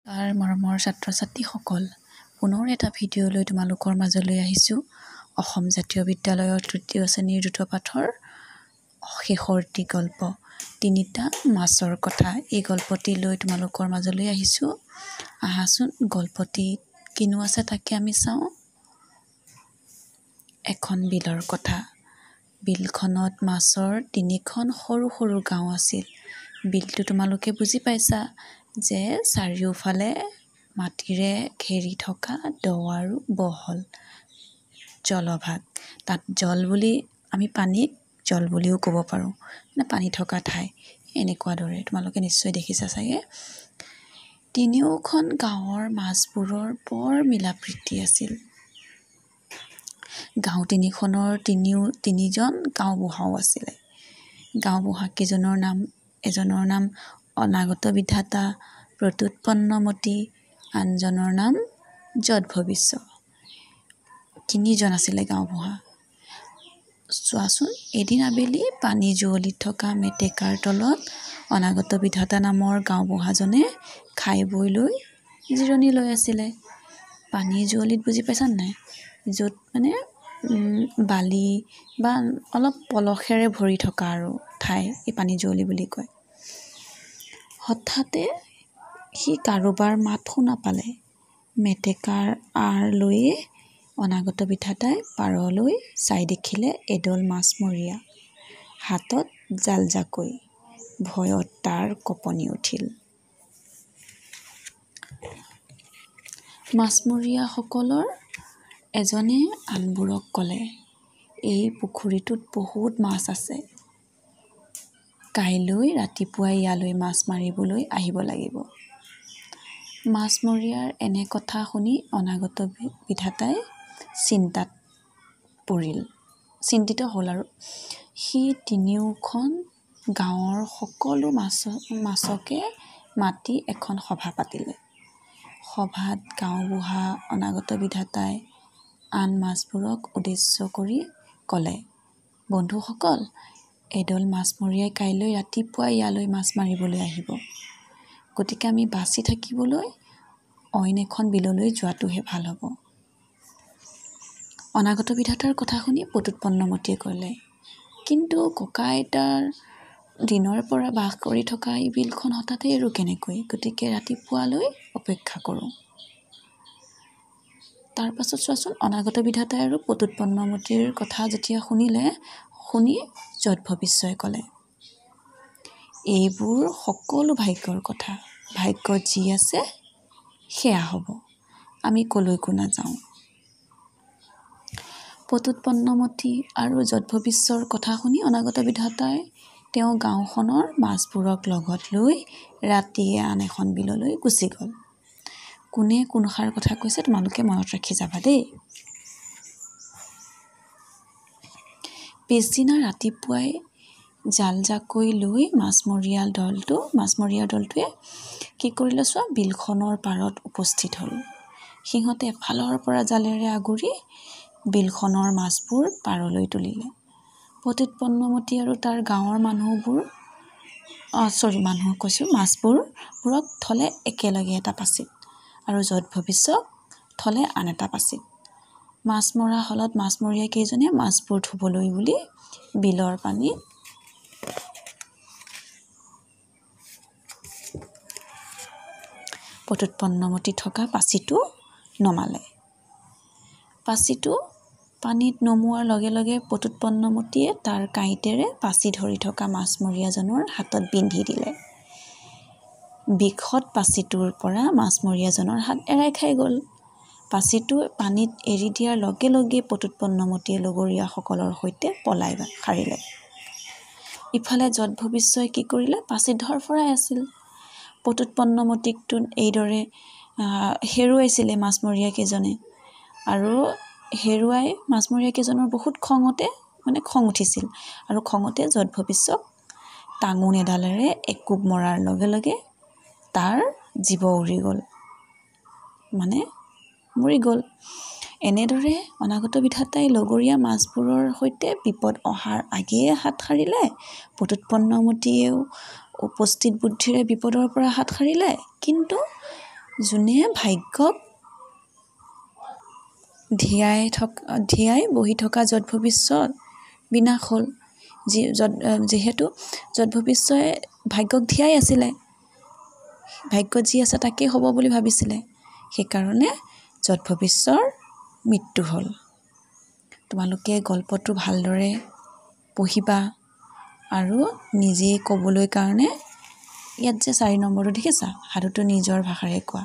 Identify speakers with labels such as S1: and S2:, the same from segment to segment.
S1: তাৰ মৰমৰ ছাত্ৰ-ছাত্ৰীসকল, পুনৰ এটা ভিডিঅ' লৈ তোমালোকৰ মাজলৈ আহিছোঁ। অসম জাতীয় বিদ্যালয়ৰ তৃতীয় শ্ৰেণীৰ দ্ৰুত পাঠৰ শেষৰটি গল্প তিনিটা মাছৰ কথা। এই গল্পটি লৈ তোমালোকৰ মাজলৈ আহিছোঁ। আহাচোন গল্পটি কিনো আছে তাকে আমি চাওঁ। এখন বিলৰ কথা। বিলখনত মাছৰ 3খন সৰু সৰু গাঁও আছিল। বিলটো তোমালোকে বুজি পাইছা যে চাৰিওফালে মাটিৰে ঘেৰি থকা দ আৰু বহল জলভাগ। তাত জল বুলি আমি পানীক জল বুলিও ক'ব পাৰোঁ, মানে পানী থকা ঠাই। এনেকুৱা দৰে তোমালোকে নিশ্চয় দেখিছা চাগে। তিনিওখন গাঁৱৰ মাছবোৰৰ বৰ মিলা প্ৰীতি আছিল। গাঁও তিনিখনৰ তিনিজন গাঁওবুঢ়াও আছিলে। গাঁওবুঢ়াকেইজনৰ এজনৰ নাম অনাগত বিধাতা প্ৰত্যুৎপন্নমতি, আনজনৰ নাম যৎভৱিষ্য। তিনিজন আছিলে গাঁওবুঢ়া। চোৱাচোন, এদিন আবেলি পানী জুৱলিত থকা মেটেকাৰ তলত অনাগত বিধাতা নামৰ গাঁওবুঢ়াজনে খাই বৈ লৈ জিৰণি লৈ আছিলে। পানী জুৱলিত বুজি পাইছা নাই? য'ত মানে বালি বা অলপ পলসেৰে ভৰি থকা আৰু ঠাই, এই পানী জুৱলি বুলি কয়। হঠাতে সি কাৰোবাৰ মাত শুনা পালে। মেটেকাৰ আঁৰ লৈয়ে অনাগত বিধাতাই পাৰলৈ চাই দেখিলে এদল মাছমৰীয়া, হাতত জাল জাকৈ। ভয়ত তাৰ কঁপনি উঠিল। মাছমৰীয়াসকলৰ এজনে আনবোৰক ক'লে, এই পুখুৰীটোত বহুত মাছ আছে। কাইলৈ ৰাতিপুৱাই ইয়ালৈ মাছ মাৰিবলৈ আহিব লাগিব। মাছমৰীয়াৰ এনে কথা শুনি অনাগত বিধাতাই চিন্তিত হ'ল আৰু সি তিনিওখন গাঁৱৰ সকলো মাছকে মাতি এখন সভা পাতিলে। সভাত গাঁওবুঢ়া অনাগত বিধাতাই আন মাছবোৰক উদ্দেশ্য কৰি ক'লে, বন্ধুসকল, এদল মাছমৰীয়াই কাইলৈ ৰাতিপুৱাই ইয়ালৈ মাছ মাৰিবলৈ আহিব। গতিকে আমি বাচি থাকিবলৈ অইন এখন বিললৈ যোৱাটোহে ভাল হ'ব। অনাগত বিধাতাৰ কথা শুনি প্ৰত্যুৎপন্নমতিয়ে ক'লে, কিন্তু ককা আইতাৰ দিনৰ পৰা বাস কৰি থকা এই বিলখন হঠাতে এৰো কেনেকৈ? গতিকে ৰাতিপুৱালৈ অপেক্ষা কৰোঁ। তাৰ পাছত চোৱাচোন, অনাগত বিধাতাই আৰু প্ৰত্যুৎপন্নমতিৰ কথা যেতিয়া শুনি যৎভৱিষ্যই ক'লে, এইবোৰ সকলো ভাগ্যৰ কথা। ভাগ্যত যি আছে সেয়া হ'ব। আমি কলৈকো নাযাওঁ। প্ৰত্যুৎপন্নমতি আৰু যৎভৱিষ্যৰ কথা শুনি অনাগত বিধাতাই তেওঁ গাঁওখনৰ মাছবোৰক লগত লৈ ৰাতিয়ে আন এখন বিললৈ গুচি গ'ল। কোনে কোনষাৰ কথা কৈছে তোমালোকে মনত ৰাখি যাবা দেই। পিছদিনা ৰাতিপুৱাই জাল জাকৈ লৈ মাছমৰীয়া দলটোৱে কি কৰিলে চোৱা, বিলখনৰ পাৰত উপস্থিত হ'ল। সিহঁতে এফালৰ পৰা জালেৰে আগুৰি বিলখনৰ মাছবোৰ পাৰলৈ তুলিলে। প্ৰত্যুৎপন্নমতি আৰু তাৰ গাঁৱৰ মাছবোৰক থলে একেলগে এটা পাচিত আৰু যৎভৱিষ্যক থলে আন এটা পাচিত। মাছ মৰা হলত মাছমৰীয়া কেইজনে মাছবোৰ ধুবলৈ বুলি বিলৰ পানীত প্ৰত্যুৎপন্নমতি থকা পাচিটো নমালে। পাচিটো পানীত নমোৱাৰ লগে লগে প্ৰত্যুৎপন্নমতিয়ে তাৰ কাঁইটেৰে পাচি ধৰি থকা মাছমৰীয়াজনৰ হাতত বিন্ধি দিলে। বিষত পাচিটোৰ পৰা মাছমৰীয়াজনৰ হাত এৰাই খাই গ'ল। পাচিটো পানীত এৰি দিয়াৰ লগে লগে প্ৰত্যুৎপন্নমতিয়ে লগৰীয়াসকলৰ সৈতে পলাই সাৰিলে। ইফালে যৎভৱিষ্যই কি কৰিলে, পাচিত ধৰফৰাই আছিল। প্ৰত্যুৎপন্নমতিকতো এইদৰে হেৰুৱাইছিলে মাছমৰীয়া কেইজনে, আৰু হেৰুৱাই মাছমৰীয়া কেইজনৰ বহুত খং উঠিছিল। আৰু খঙতে যৎভৱিষ্যক টাঙোন এডালেৰে একোব মৰাৰ লগে লগে তাৰ জীৱ উৰি গ'ল, মানে মৰি গ'ল। এনেদৰে অনাগত বিধাতাই লগৰীয়া মাছবোৰৰ সৈতে বিপদ অহাৰ আগেয়ে হাত সাৰিলে। প্ৰত্যুৎপন্নমতিয়েও উপস্থিত বুদ্ধিৰে বিপদৰ পৰা হাত সাৰিলে। কিন্তু যোনে ভাগ্যক ধিয়াই বহি থকা যত ভৱিষ্যত বিনাশ হ'ল। যিহেতু যত ভৱিষ্যই ভাগ্যক ধিয়াই আছিলে, ভাগ্যত যি আছে তাকেই হ'ব বুলি ভাবিছিলে, সেইকাৰণে যত ভৱিষ্যৰ মৃত্যু হ'ল। তোমালোকে গল্পটো ভালদৰে পঢ়িবা আৰু নিজেই ক'বলৈ কাৰণে ইয়াত যে 4 নম্বৰটো দেখিছা, সাধুটো নিজৰ ভাষাৰে কোৱা,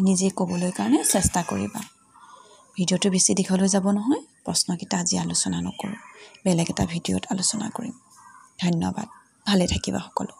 S1: নিজেই ক'বলৈ কাৰণে চেষ্টা কৰিবা। ভিডিঅ'টো বেছি দীঘলৈ যাব নহয়, প্ৰশ্নকেইটা আজি আলোচনা নকৰোঁ, বেলেগ এটা ভিডিঅ'ত আলোচনা কৰিম। ধন্যবাদ, ভালে থাকিবা সকলো।